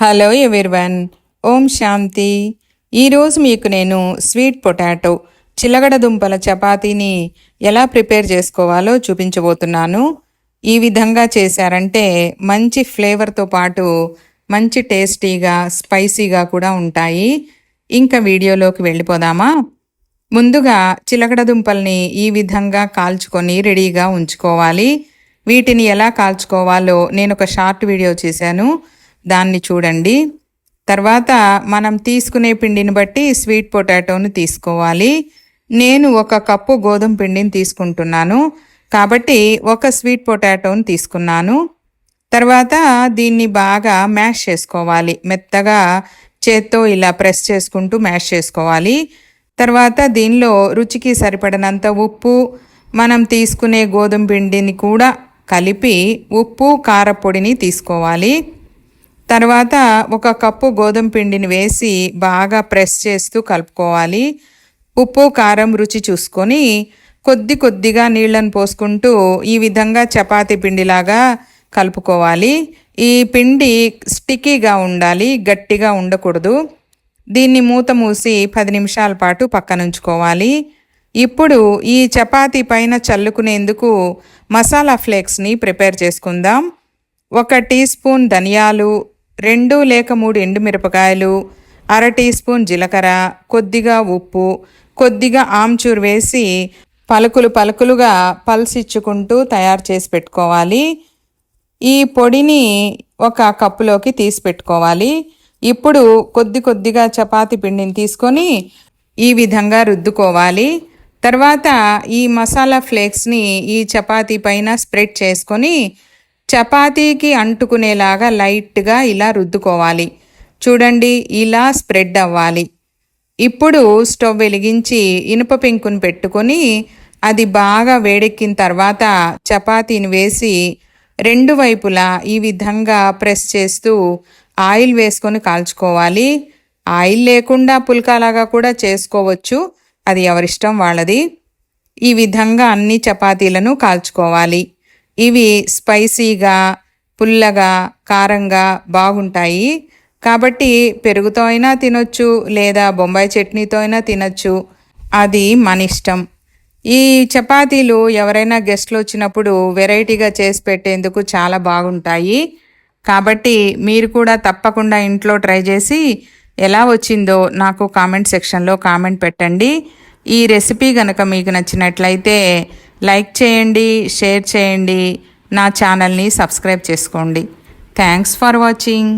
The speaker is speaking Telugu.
హలో ఎవ్రీవన్, ఓం శాంతి. ఈరోజు మీకు నేను స్వీట్ పొటాటో చిలగడ దుంపల చపాతీని ఎలా ప్రిపేర్ చేసుకోవాలో చూపించబోతున్నాను. ఈ విధంగా చేశారంటే మంచి ఫ్లేవర్తో పాటు మంచి టేస్టీగా స్పైసీగా కూడా ఉంటాయి. ఇంకా వీడియోలోకి వెళ్ళిపోదామా? ముందుగా చిలకడ దుంపల్ని ఈ విధంగా కాల్చుకొని రెడీగా ఉంచుకోవాలి. వీటిని ఎలా కాల్చుకోవాలో నేను ఒక షార్ట్ వీడియో చేశాను, దాన్ని చూడండి. తర్వాత మనం తీసుకునే పిండిని బట్టి స్వీట్ పొటాటోను తీసుకోవాలి. నేను 1 కప్పు గోధుమ పిండిని తీసుకుంటున్నాను కాబట్టి 1 స్వీట్ పొటాటోని తీసుకున్నాను. తర్వాత దీన్ని బాగా మ్యాష్ చేసుకోవాలి. మెత్తగా చేత్తో ఇలా ప్రెస్ చేసుకుంటూ మ్యాష్ చేసుకోవాలి. తర్వాత దీనిలో రుచికి సరిపడినంత ఉప్పు, మనం తీసుకునే గోధుమ పిండిని కూడా కలిపి ఉప్పు కారపొడిని తీసుకోవాలి. తర్వాత 1 కప్పు గోధుమ పిండిని వేసి బాగా ప్రెస్ చేస్తూ కలుపుకోవాలి. ఉప్పు కారం రుచి చూసుకొని కొద్దిగా నీళ్ళను పోసుకుంటూ ఈ విధంగా చపాతీ పిండిలాగా కలుపుకోవాలి. ఈ పిండి స్టిక్కీగా ఉండాలి, గట్టిగా ఉండకూడదు. దీన్ని మూత మూసి 10 నిమిషాల పాటు పక్కనుంచుకోవాలి. ఇప్పుడు ఈ చపాతీ పైన చల్లుకునేందుకు మసాలా ఫ్లేక్స్ని ప్రిపేర్ చేసుకుందాం. 1 టీ స్పూన్ ధనియాలు, 2 లేక 3 ఎండుమిరపకాయలు, 1/2 టీ స్పూన్ జీలకర్ర, కొద్దిగా ఉప్పు, కొద్దిగా ఆమ్చూర్ వేసి పలుకులుగా పల్సిచ్చుకుంటూ తయారు చేసి పెట్టుకోవాలి. ఈ పొడిని 1 కప్పులోకి తీసి పెట్టుకోవాలి. ఇప్పుడు కొద్దిగా చపాతీ పిండిని తీసుకొని ఈ విధంగా రుద్దుకోవాలి. తర్వాత ఈ మసాలా ఫ్లేక్స్ని ఈ చపాతీ పైన స్ప్రెడ్ చేసుకొని చపాతీకి అంటుకునేలాగా లైట్గా ఇలా రుద్దుకోవాలి. చూడండి, ఇలా స్ప్రెడ్ అవ్వాలి. ఇప్పుడు స్టవ్ వెలిగించి ఇనుప పెంకును పెట్టుకొని అది బాగా వేడెక్కిన తర్వాత చపాతీని వేసి 2 వైపులా ఈ విధంగా ప్రెస్ చేస్తూ ఆయిల్ వేసుకొని కాల్చుకోవాలి. ఆయిల్ లేకుండా పుల్కాలాగా కూడా చేసుకోవచ్చు, అది ఎవరిష్టం వాళ్ళది. ఈ విధంగా అన్ని చపాతీలను కాల్చుకోవాలి. ఇవి స్పైసీగా, పుల్లగా, కారంగా బాగుంటాయి. కాబట్టి పెరుగుతో అయినా తినొచ్చు, లేదా బొంబాయి చట్నీతో అయినా తినొచ్చు, అది మన ఇష్టం. ఈ చపాతీలు ఎవరైనా గెస్ట్లు వచ్చినప్పుడు వెరైటీగా చేసి పెట్టేందుకు చాలా బాగుంటాయి. కాబట్టి మీరు కూడా తప్పకుండా ఇంట్లో ట్రై చేసి ఎలా వచ్చిందో నాకు కామెంట్ సెక్షన్లో కామెంట్ పెట్టండి. ఈ రెసిపీ కనుక మీకు నచ్చినట్లయితే లైక్ చేయండి, షేర్ చేయండి, నా ఛానల్ని సబ్స్క్రైబ్ చేసుకోండి. Thanks for watching.